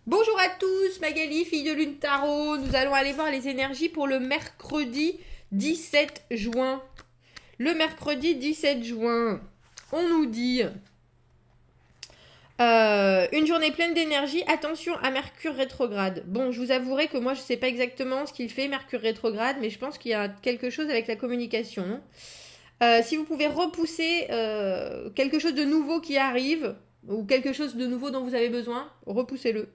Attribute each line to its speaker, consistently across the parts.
Speaker 1: Bonjour à tous, Magali, fille de Lune Tarot. Nous allons aller voir les énergies pour le mercredi 17 juin. Le mercredi 17 juin, on nous dit une journée pleine d'énergie, attention à Mercure rétrograde. Bon, je vous avouerai que moi je ne sais pas exactement ce qu'il fait Mercure rétrograde, mais je pense qu'il y a quelque chose avec la communication. Si vous pouvez repousser quelque chose de nouveau qui arrive, ou quelque chose de nouveau dont vous avez besoin, repoussez-le.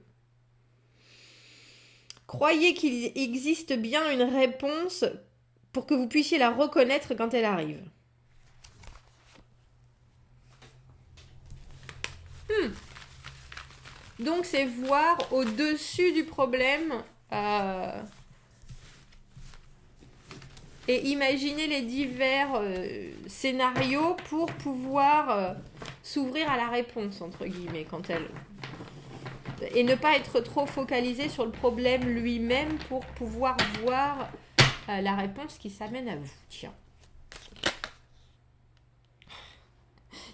Speaker 1: Croyez qu'il existe bien une réponse pour que vous puissiez la reconnaître quand elle arrive. Donc c'est voir au-dessus du problème et imaginer les divers scénarios pour pouvoir s'ouvrir à la réponse, entre guillemets, quand elle... Et ne pas être trop focalisé sur le problème lui-même pour pouvoir voir la réponse qui s'amène à vous. Tiens.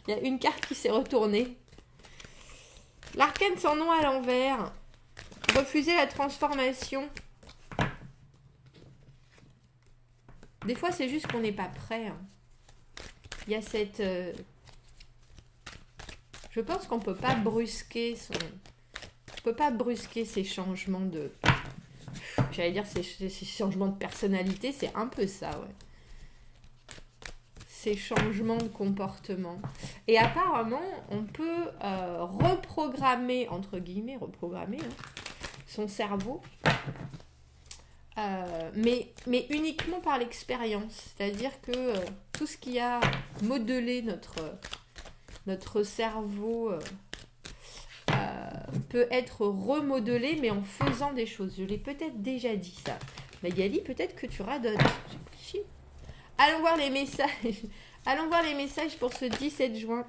Speaker 1: Il y a une carte qui s'est retournée. L'arcane sans nom à l'envers. Refuser la transformation. Des fois, c'est juste qu'on n'est pas prêt. Hein. Il y a cette... Je pense qu'on ne peut pas brusquer son... On peut pas brusquer ces changements de... J'allais dire ces changements de personnalité, c'est un peu ça, ouais. Ces changements de comportement. Et apparemment, on peut reprogrammer, entre guillemets, reprogrammer son cerveau, mais uniquement par l'expérience. C'est-à-dire que tout ce qui a modelé notre cerveau... peut être remodelé, mais en faisant des choses. Je l'ai peut-être déjà dit, ça. Magali, peut-être que tu radotes. Allons voir les messages. Allons voir les messages pour ce 17 juin.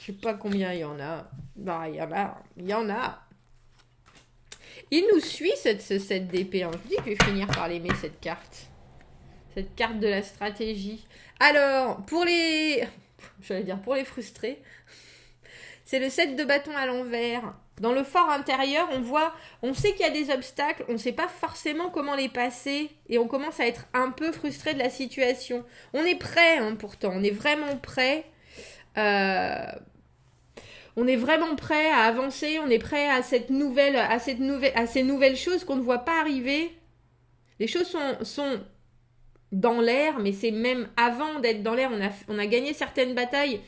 Speaker 1: Je sais pas combien il y en a. Bah, il y en a. Il nous suit, cette d'épée. Hein. Je vous dis que je vais finir par l'aimer, cette carte. Cette carte de la stratégie. Alors, pour les... J'allais dire pour les frustrés... C'est le 7 de bâton à l'envers. Dans le fort intérieur, on sait qu'il y a des obstacles, on ne sait pas forcément comment les passer et on commence à être un peu frustré de la situation. On est prêt, hein, pourtant, on est vraiment prêt. On est vraiment prêt à avancer, on est prêt à ces nouvelles choses qu'on ne voit pas arriver. Les choses sont dans l'air, mais c'est même avant d'être dans l'air, on a gagné certaines batailles.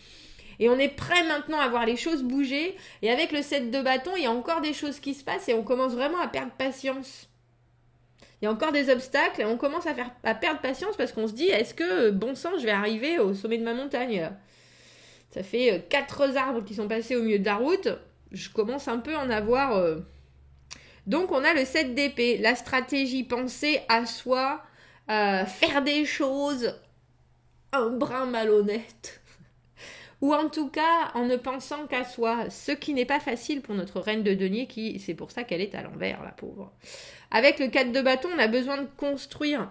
Speaker 1: Et on est prêt maintenant à voir les choses bouger. Et avec le 7 de bâton, il y a encore des choses qui se passent et on commence vraiment à perdre patience. Il y a encore des obstacles et on commence à perdre patience parce qu'on se dit, est-ce que, bon sang, je vais arriver au sommet de ma montagne là. Ça fait 4 arbres qui sont passés au milieu de la route. Je commence un peu à en avoir... Donc on a le 7 d'épée. La stratégie, penser à soi, faire des choses un brin malhonnête. Ou en tout cas, en ne pensant qu'à soi. Ce qui n'est pas facile pour notre reine de denier, c'est pour ça qu'elle est à l'envers, la pauvre. Avec le 4 de bâton, on a besoin de construire.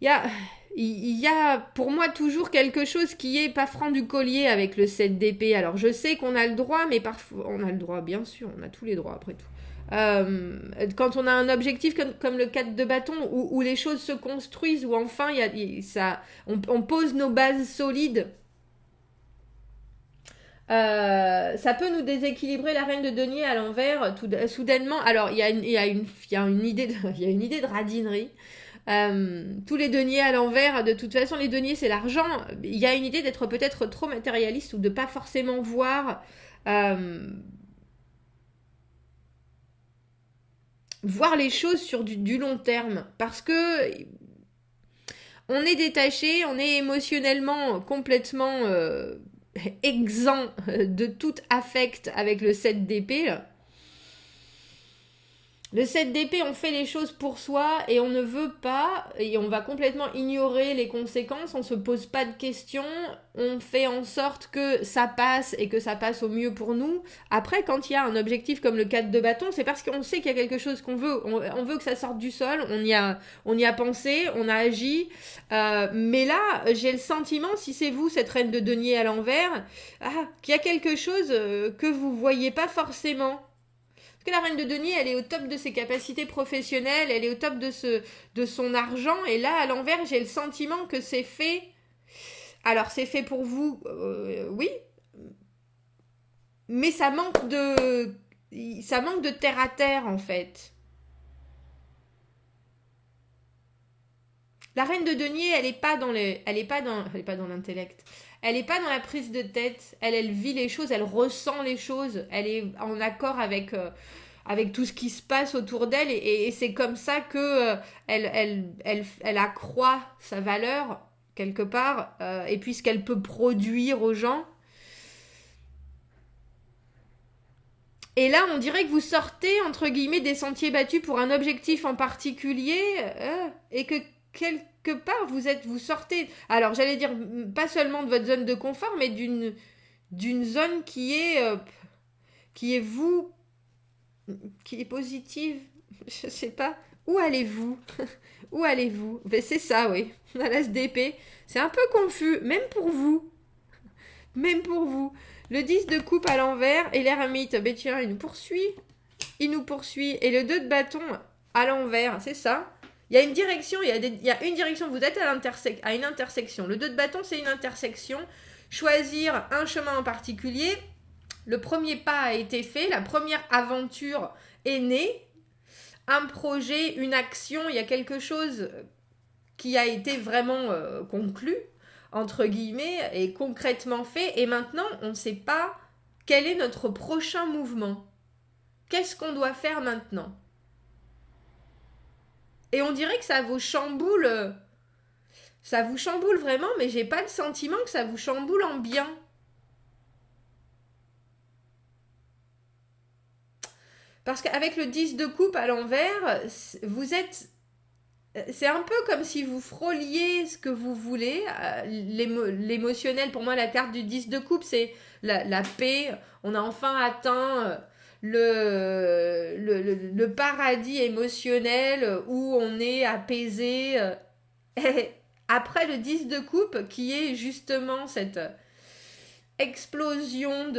Speaker 1: Il y a pour moi toujours quelque chose qui est pas franc du collier avec le 7 d'épée. Alors je sais qu'on a le droit, mais parfois... On a le droit, bien sûr, on a tous les droits après tout. Quand on a un objectif comme le 4 de bâton où les choses se construisent, où enfin on pose nos bases solides, ça peut nous déséquilibrer. La reine de denier à l'envers soudainement. Alors il y a une idée de radinerie. Tous les deniers à l'envers, de toute façon les deniers c'est l'argent. Il y a une idée d'être peut-être trop matérialiste ou de pas forcément voir les choses sur du long terme, parce que on est détaché, on est émotionnellement complètement exempt de tout affect avec le 7 d'épée. Le 7 d'épée, on fait les choses pour soi et on ne veut pas, et on va complètement ignorer les conséquences, on se pose pas de questions, on fait en sorte que ça passe et que ça passe au mieux pour nous. Après, quand il y a un objectif comme le 4 de bâton, c'est parce qu'on sait qu'il y a quelque chose qu'on veut. On veut que ça sorte du sol, on y a pensé, on a agi. Mais là, j'ai le sentiment, si c'est vous, cette reine de denier à l'envers, qu'il y a quelque chose que vous voyez pas forcément. Que la reine de denier, elle est au top de ses capacités professionnelles, elle est au top de son argent, et là, à l'envers, j'ai le sentiment que c'est fait. Alors, c'est fait pour vous, oui, mais ça manque de terre à terre, en fait. La reine de denier, elle est pas dans l'intellect. Elle est pas dans la prise de tête. Elle vit les choses, elle ressent les choses. Elle est en accord avec tout ce qui se passe autour d'elle et c'est comme ça que elle accroît sa valeur quelque part et puis ce qu'elle peut produire aux gens. Et là, on dirait que vous sortez, entre guillemets, des sentiers battus pour un objectif en particulier, et que quelque part, vous sortez, alors j'allais dire, pas seulement de votre zone de confort, mais d'une zone qui est vous, qui est positive, je sais pas. Où allez-vous? Où allez-vous? Ben, c'est ça, oui. À l'ASDP. C'est un peu confus, même pour vous. Même pour vous. Le 10 de coupe à l'envers et l'ermite. Ben tiens, il nous poursuit. Il nous poursuit. Et le 2 de bâton à l'envers, c'est ça. Il y a une direction, il y a une direction, vous êtes à une intersection. Le 2 de bâton, c'est une intersection. Choisir un chemin en particulier. Le premier pas a été fait, la première aventure est née. Un projet, une action, il y a quelque chose qui a été vraiment conclu, entre guillemets, et concrètement fait. Et maintenant, on ne sait pas quel est notre prochain mouvement. Qu'est-ce qu'on doit faire maintenant? Et on dirait que ça vous chamboule. Ça vous chamboule vraiment, mais j'ai pas le sentiment que ça vous chamboule en bien. Parce qu'avec le 10 de coupe à l'envers, vous êtes... C'est un peu comme si vous frôliez ce que vous voulez. L'émotionnel, pour moi, la carte du 10 de coupe, c'est la paix. On a enfin atteint le paradis émotionnel où on est apaisé. Et après le 10 de coupe, qui est justement cette explosion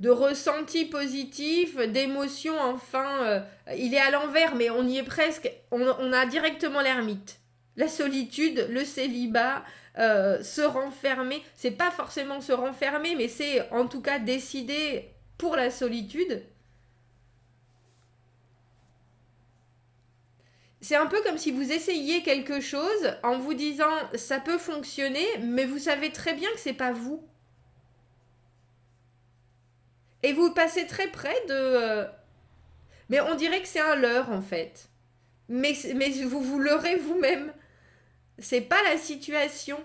Speaker 1: de ressentis positifs, d'émotions, enfin, il est à l'envers, mais on y est presque, on a directement l'ermite. La solitude, le célibat, se renfermer, c'est pas forcément se renfermer, mais c'est en tout cas décider pour la solitude. C'est un peu comme si vous essayiez quelque chose en vous disant ça peut fonctionner, mais vous savez très bien que c'est pas vous. Et vous passez très près de... mais on dirait que c'est un leurre en fait. Mais vous leurrez vous-même. C'est pas la situation.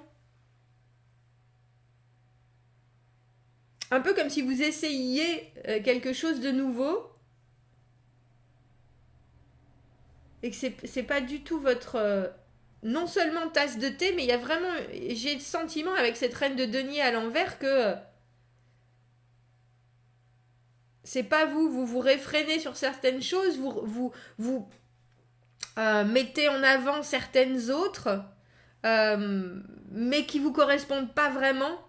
Speaker 1: Un peu comme si vous essayiez quelque chose de nouveau et que c'est pas du tout votre... non seulement tasse de thé, mais il y a vraiment... J'ai le sentiment avec cette reine de denier à l'envers que... c'est pas vous vous réfrénez sur certaines choses, vous mettez en avant certaines autres, mais qui vous correspondent pas vraiment.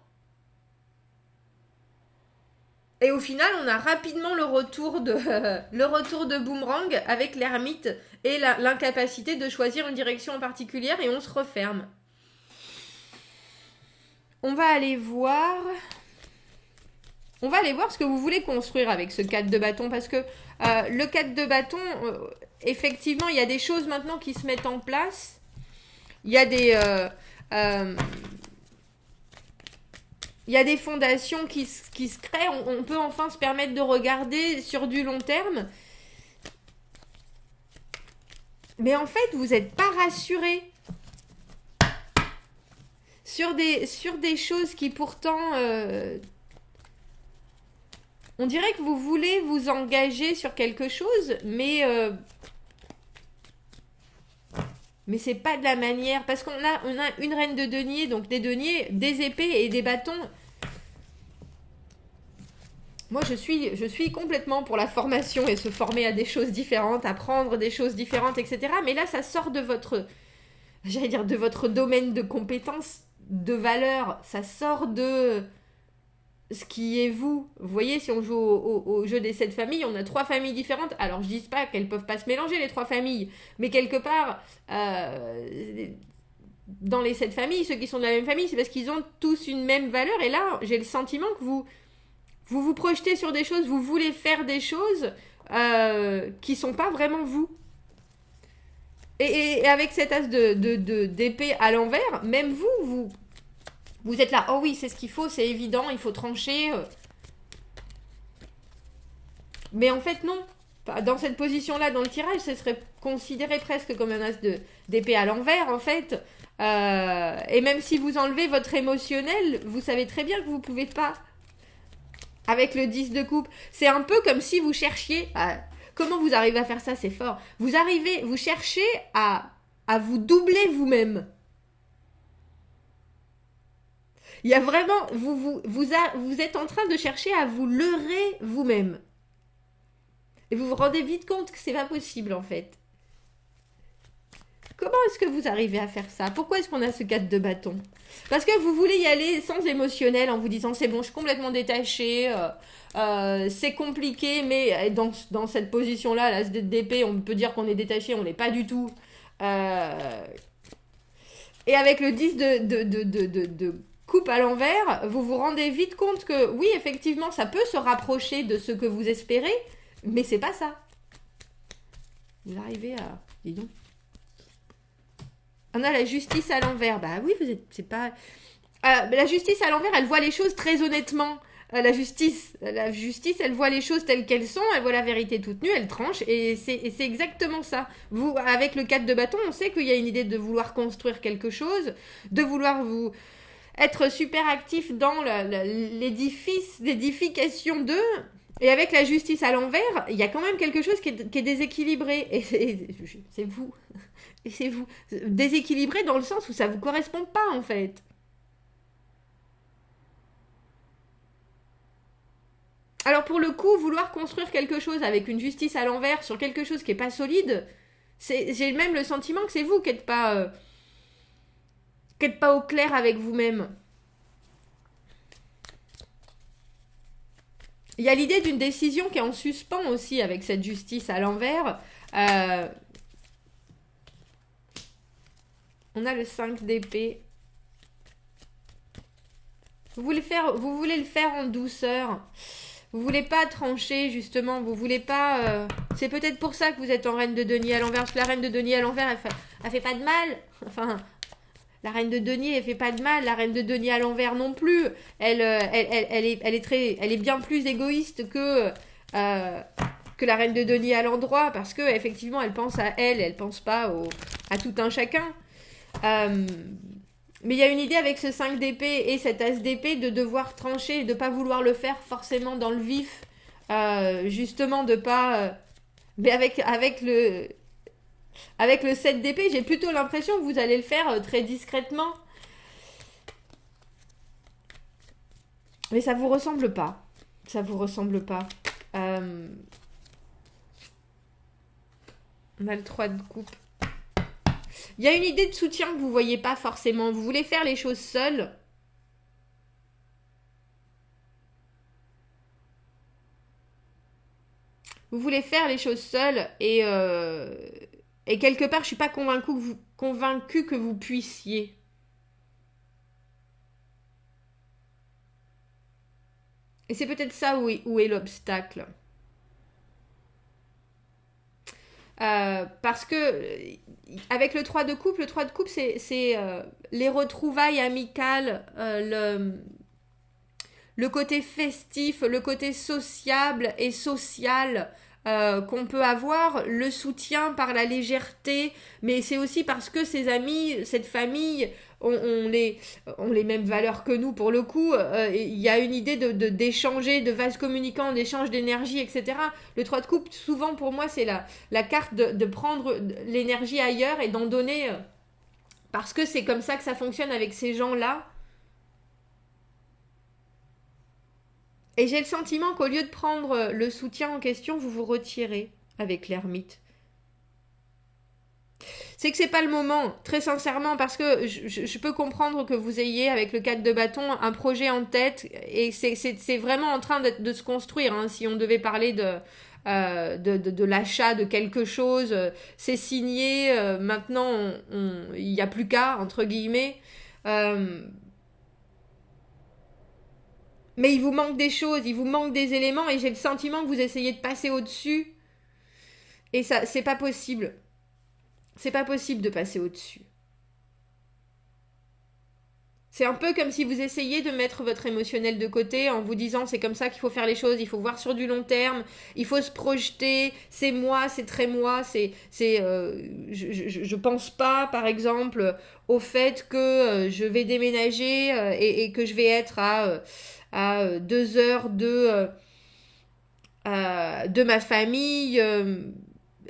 Speaker 1: Et au final, on a rapidement le retour de boomerang avec l'ermite et l'incapacité de choisir une direction en particulière et on se referme. On va aller voir ce que vous voulez construire avec ce 4 de bâton parce que le 4 de bâton, effectivement, il y a des choses maintenant qui se mettent en place. Il y a des fondations qui se créent. On peut enfin se permettre de regarder sur du long terme. Mais en fait, vous n'êtes pas rassuré sur des choses qui pourtant... On dirait que vous voulez vous engager sur quelque chose, mais c'est pas de la manière. Parce on a une reine de denier, donc des deniers, des épées et des bâtons. Moi, je suis complètement pour la formation et se former à des choses différentes, apprendre des choses différentes, etc. Mais là, ça sort de j'allais dire, de votre domaine de compétences, de valeurs. Ça sort de ce qui est vous. Vous voyez, si on joue au jeu des 7 familles, on a 3 familles différentes. Alors, je dis pas qu'elles peuvent pas se mélanger, les 3 familles. Mais quelque part, dans les 7 familles, ceux qui sont de la même famille, c'est parce qu'ils ont tous une même valeur. Et là, j'ai le sentiment que vous projetez sur des choses, vous voulez faire des choses qui sont pas vraiment vous. Et avec cet as d'épée à l'envers, même vous êtes là, oh oui, c'est ce qu'il faut, c'est évident, il faut trancher. Mais en fait, non. Dans cette position-là, dans le tirage, ce serait considéré presque comme un as d'épée à l'envers, en fait. Et même si vous enlevez votre émotionnel, vous savez très bien que vous pouvez pas. Avec le 10 de coupe. C'est un peu comme si vous cherchiez... comment vous arrivez à faire ça? C'est fort. Vous cherchez à vous doubler vous-même. Il y a vraiment... Vous êtes en train de chercher à vous leurrer vous-même. Et vous vous rendez vite compte que c'est pas possible, en fait. Comment est-ce que vous arrivez à faire ça? Pourquoi est-ce qu'on a ce 4 de bâton? Parce que vous voulez y aller sans émotionnel en vous disant c'est bon, je suis complètement détachée, c'est compliqué, mais dans cette position-là, l'as d'épée, on peut dire qu'on est détaché, on n'est pas du tout. Et avec le 10 de coupe à l'envers, vous vous rendez vite compte que oui, effectivement, ça peut se rapprocher de ce que vous espérez, mais c'est pas ça. Vous arrivez à... Dis donc. On a la justice à l'envers. Bah oui, c'est pas... la justice à l'envers, elle voit les choses très honnêtement. La justice, elle voit les choses telles qu'elles sont, elle voit la vérité toute nue, elle tranche, et c'est exactement ça. Vous, avec le 4 de bâton, on sait qu'il y a une idée de vouloir construire quelque chose, de vouloir vous être super actif dans l'édification d'eux. Et avec la justice à l'envers, il y a quand même quelque chose qui est déséquilibré. Et c'est vous. Et c'est vous. Déséquilibré dans le sens où ça vous correspond pas, en fait. Alors, pour le coup, vouloir construire quelque chose avec une justice à l'envers sur quelque chose qui est pas solide, j'ai même le sentiment que c'est vous qui n'êtes pas au clair avec vous-même. Il y a l'idée d'une décision qui est en suspens aussi avec cette justice à l'envers. On a le 5 d'épée. Vous voulez le faire en douceur. Vous voulez pas trancher, justement. Vous voulez pas... C'est peut-être pour ça que vous êtes en reine de denier à l'envers. Parce que la reine de denier à l'envers, elle fait pas de mal. Enfin, la reine de denier, elle fait pas de mal. La reine de denier à l'envers non plus. Elle est bien plus égoïste que la reine de denier à l'endroit. Parce que effectivement, elle pense à elle pense pas à tout un chacun. Mais il y a une idée avec ce 5 d'épée et cet as d'épée de devoir trancher et de pas vouloir le faire forcément dans le vif. Justement de pas... mais avec le 7 d'épée, j'ai plutôt l'impression que vous allez le faire très discrètement. Mais ça vous ressemble pas. Ça vous ressemble pas. On a le 3 de coupe. Il y a une idée de soutien que vous voyez pas forcément. Vous voulez faire les choses seul. Vous voulez faire les choses seul et quelque part, je suis pas convaincue que vous puissiez. Et c'est peut-être ça où est l'obstacle. Parce que avec le 3 de coupe, c'est les retrouvailles amicales, le côté festif, le côté sociable et social, qu'on peut avoir, le soutien par la légèreté, mais c'est aussi parce que ces amis, cette famille ont les mêmes valeurs que nous pour le coup. Il y a une idée d'échanger, de vase communicant, d'échange d'énergie, etc. Le 3 de coupe, souvent pour moi, c'est la carte de prendre l'énergie ailleurs et d'en donner, parce que c'est comme ça que ça fonctionne avec ces gens-là. Et j'ai le sentiment qu'au lieu de prendre le soutien en question, vous vous retirez avec l'ermite. C'est que c'est pas le moment, très sincèrement, parce que je peux comprendre que vous ayez, avec le 4 de bâton, un projet en tête, et c'est vraiment en train de se construire, hein, si on devait parler de l'achat de quelque chose, c'est signé, maintenant il n'y a plus qu'à, entre guillemets. Mais il vous manque des choses, il vous manque des éléments, et j'ai le sentiment que vous essayez de passer au-dessus, et ça, c'est pas possible. C'est pas possible de passer au-dessus. C'est un peu comme si vous essayiez de mettre votre émotionnel de côté en vous disant c'est comme ça qu'il faut faire les choses, il faut voir sur du long terme, il faut se projeter, c'est moi, c'est très moi, je pense pas par exemple au fait que je vais déménager et que je vais être à 2 heures de ma famille.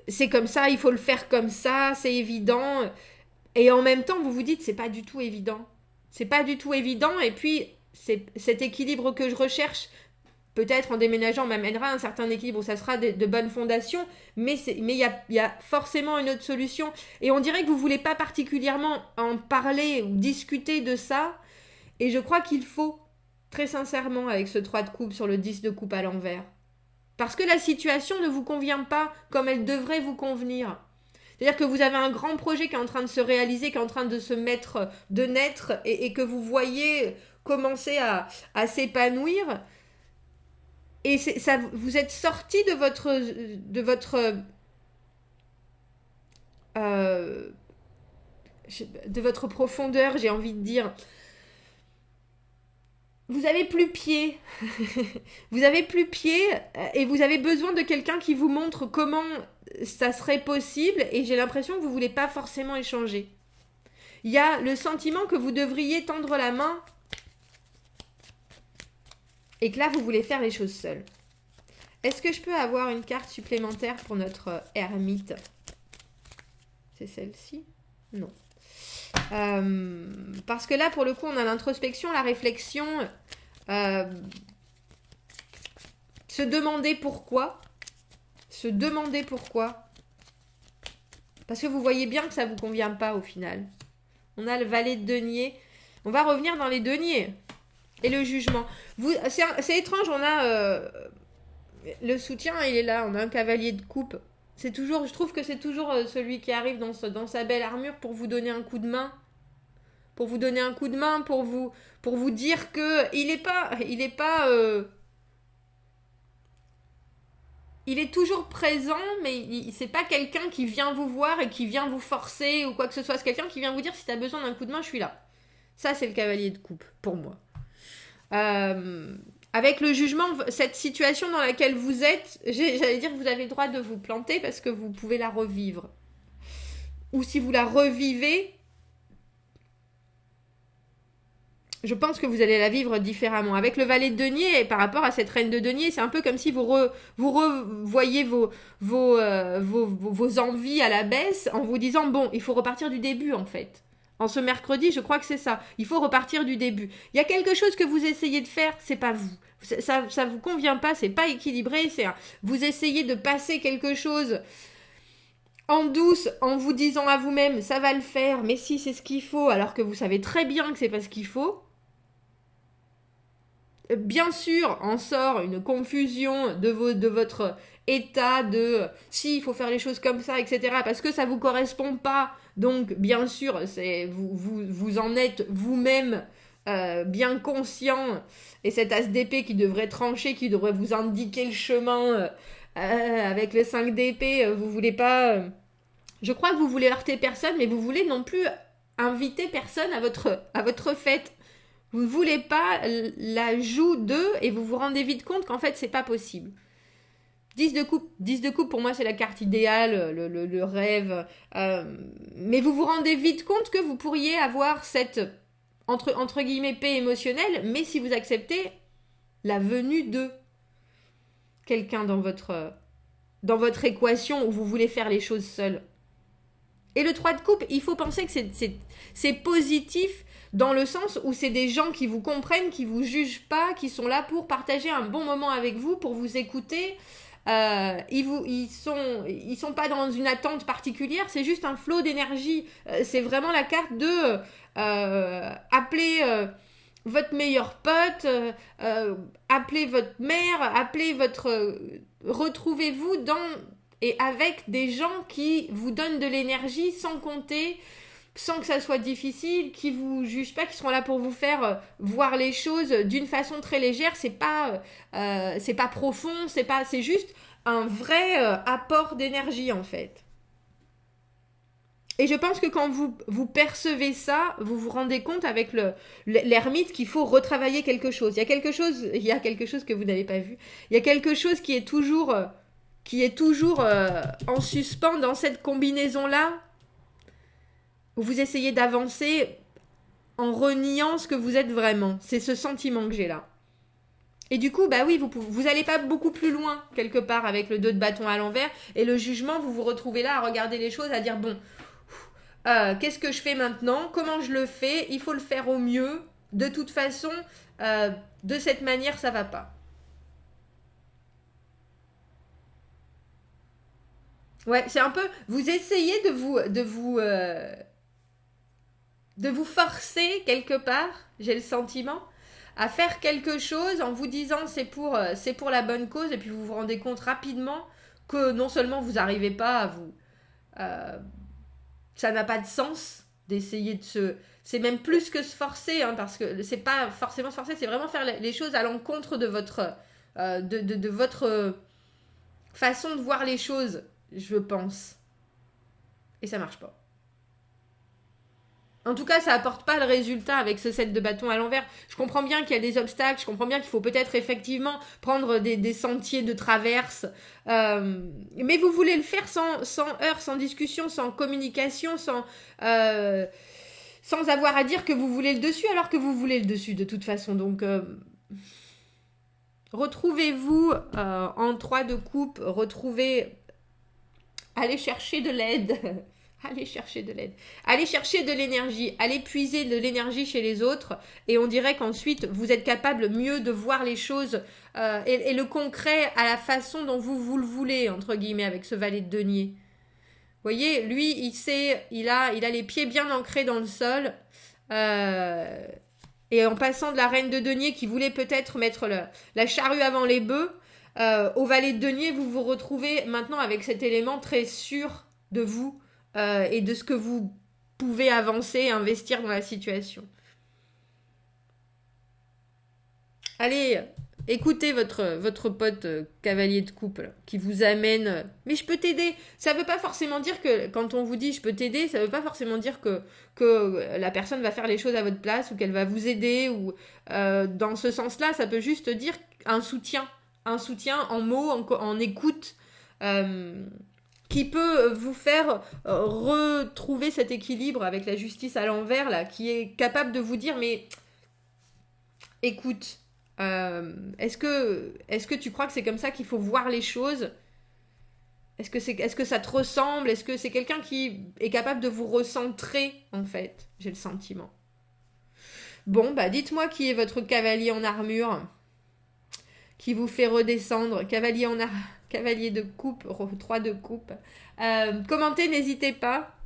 Speaker 1: C'est comme ça, il faut le faire comme ça, c'est évident. Et en même temps, vous vous dites, c'est pas du tout évident. C'est pas du tout évident. Et puis, cet équilibre que je recherche, peut-être en déménageant, m'amènera à un certain équilibre où ça sera de bonnes fondations. Mais il y a forcément une autre solution. Et on dirait que vous voulez pas particulièrement en parler ou discuter de ça. Et je crois qu'il faut, très sincèrement, avec ce 3 de coupe sur le 10 de coupe à l'envers. Parce que la situation ne vous convient pas comme elle devrait vous convenir. C'est-à-dire que vous avez un grand projet qui est en train de se réaliser, qui est en train de se mettre, de naître, et que vous voyez commencer à s'épanouir. Et ça, vous êtes sorti de votre profondeur, j'ai envie de dire. Vous avez plus pied. Vous avez plus pied et vous avez besoin de quelqu'un qui vous montre comment ça serait possible, et j'ai l'impression que vous voulez pas forcément échanger. Il y a le sentiment que vous devriez tendre la main et que là vous voulez faire les choses seuls. Est-ce que je peux avoir une carte supplémentaire pour notre ermite? C'est celle-ci? Non. Parce que là, pour le coup, on a l'introspection, la réflexion, se demander pourquoi. Se demander pourquoi. Parce que vous voyez bien que ça ne vous convient pas au final. On a le valet de denier. On va revenir dans les deniers. Et le jugement. C'est étrange, on a le soutien, il est là. On a un cavalier de coupe. Je trouve que c'est toujours celui qui arrive dans sa belle armure pour vous donner un coup de main. Pour vous donner un coup de main, pour vous dire que il est toujours présent, mais c'est pas quelqu'un qui vient vous voir et qui vient vous forcer ou quoi que ce soit. C'est quelqu'un qui vient vous dire si t'as besoin d'un coup de main, je suis là. Ça, c'est le cavalier de coupe, pour moi. Avec le jugement, cette situation dans laquelle vous êtes, j'allais dire que vous avez le droit de vous planter parce que vous pouvez la revivre. Ou si vous la revivez, je pense que vous allez la vivre différemment. Avec le valet de denier, et par rapport à cette reine de denier, c'est un peu comme si vous revoyez vos envies à la baisse en vous disant, bon, il faut repartir du début en fait. En ce mercredi, je crois que c'est ça. Il faut repartir du début. Il y a quelque chose que vous essayez de faire, c'est pas vous. Ça vous convient pas, c'est pas équilibré. Vous essayez de passer quelque chose en douce, en vous disant à vous-même, ça va le faire, mais si c'est ce qu'il faut, alors que vous savez très bien que c'est pas ce qu'il faut. Bien sûr, en sort une confusion de votre état de si il faut faire les choses comme ça, etc. Parce que ça vous correspond pas. Donc, bien sûr, vous en êtes vous-même bien conscient. Et cet as d'épée qui devrait trancher, qui devrait vous indiquer le chemin avec le 5 d'épée, vous voulez pas. Je crois que vous voulez heurter personne, mais vous voulez non plus inviter personne à votre fête. Vous ne voulez pas la joue d'eux et vous vous rendez vite compte qu'en fait, c'est pas possible. 10 de coupe, pour moi, c'est la carte idéale, le rêve. Mais vous vous rendez vite compte que vous pourriez avoir cette, entre guillemets, paix émotionnelle, mais si vous acceptez la venue de quelqu'un dans votre équation où vous voulez faire les choses seul. Et le 3 de coupe, il faut penser que c'est positif dans le sens où c'est des gens qui vous comprennent, qui vous jugent pas, qui sont là pour partager un bon moment avec vous, pour vous écouter. Ils sont pas dans une attente particulière, c'est juste un flot d'énergie. C'est vraiment la carte de appeler votre meilleur pote, appelez votre mère, appelez votre... retrouvez-vous dans et avec des gens qui vous donnent de l'énergie sans compter, sans que ça soit difficile, qui vous jugent pas, qui seront là pour vous faire voir les choses d'une façon très légère. C'est pas profond, c'est juste un vrai apport d'énergie en fait. Et je pense que quand vous percevez ça, vous vous rendez compte avec l'ermite qu'il faut retravailler quelque chose. Il y a quelque chose que vous n'avez pas vu. Il y a quelque chose qui est toujours en suspens dans cette combinaison-là, où vous essayez d'avancer en reniant ce que vous êtes vraiment. C'est ce sentiment que j'ai là. Et du coup, bah oui, vous allez pas beaucoup plus loin, quelque part, avec le 2 de bâton à l'envers. Et le jugement, vous vous retrouvez là à regarder les choses, à dire, bon, qu'est-ce que je fais maintenant? Comment je le fais? Il faut le faire au mieux. De toute façon, de cette manière, ça va pas. Ouais, c'est un peu... Vous essayez de vous forcer quelque part, j'ai le sentiment, à faire quelque chose en vous disant c'est pour la bonne cause, et puis vous vous rendez compte rapidement que non seulement vous n'arrivez pas à vous... ça n'a pas de sens d'essayer de se... C'est même plus que se forcer, hein, parce que c'est pas forcément se forcer, c'est vraiment faire les choses à l'encontre de votre... de votre façon de voir les choses, je pense. Et ça marche pas. En tout cas, ça apporte pas le résultat avec ce set de bâtons à l'envers. Je comprends bien qu'il y a des obstacles, je comprends bien qu'il faut peut-être effectivement prendre des sentiers de traverse. Mais vous voulez le faire sans heurts, sans discussion, sans communication, sans avoir à dire que vous voulez le dessus, alors que vous voulez le dessus de toute façon. Donc, retrouvez-vous en 3 de coupe, allez chercher de l'aide. Allez chercher de l'aide. Allez chercher de l'énergie. Allez puiser de l'énergie chez les autres. Et on dirait qu'ensuite, vous êtes capable mieux de voir les choses et le concret à la façon dont vous le voulez, entre guillemets, avec ce valet de denier. Vous voyez, lui, il a les pieds bien ancrés dans le sol. Et en passant de la reine de denier qui voulait peut-être mettre la charrue avant les bœufs, au valet de denier, vous vous retrouvez maintenant avec cet élément très sûr de vous. Et de ce que vous pouvez avancer, investir dans la situation. Allez, écoutez votre pote cavalier de coupe là, qui vous amène. Mais je peux t'aider. Ça veut pas forcément dire que quand on vous dit je peux t'aider, ça veut pas forcément dire que la personne va faire les choses à votre place ou qu'elle va vous aider ou dans ce sens-là, ça peut juste dire un soutien en mots, en écoute. Qui peut vous faire retrouver cet équilibre avec la justice à l'envers, là, qui est capable de vous dire, mais écoute, est-ce que tu crois que c'est comme ça qu'il faut voir les choses? Est-ce que ça te ressemble? Est-ce que c'est quelqu'un qui est capable de vous recentrer, en fait? J'ai le sentiment. Bon, bah dites-moi qui est votre cavalier en armure, qui vous fait redescendre, cavalier de coupe, 3 de coupe. Commentez, n'hésitez pas.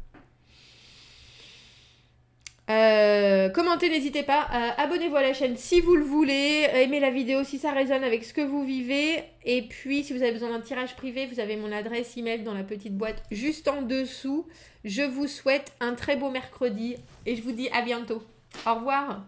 Speaker 1: Commentez, n'hésitez pas. Abonnez-vous à la chaîne si vous le voulez. Aimez la vidéo si ça résonne avec ce que vous vivez. Et puis, si vous avez besoin d'un tirage privé, vous avez mon adresse email dans la petite boîte juste en dessous. Je vous souhaite un très beau mercredi et je vous dis à bientôt. Au revoir.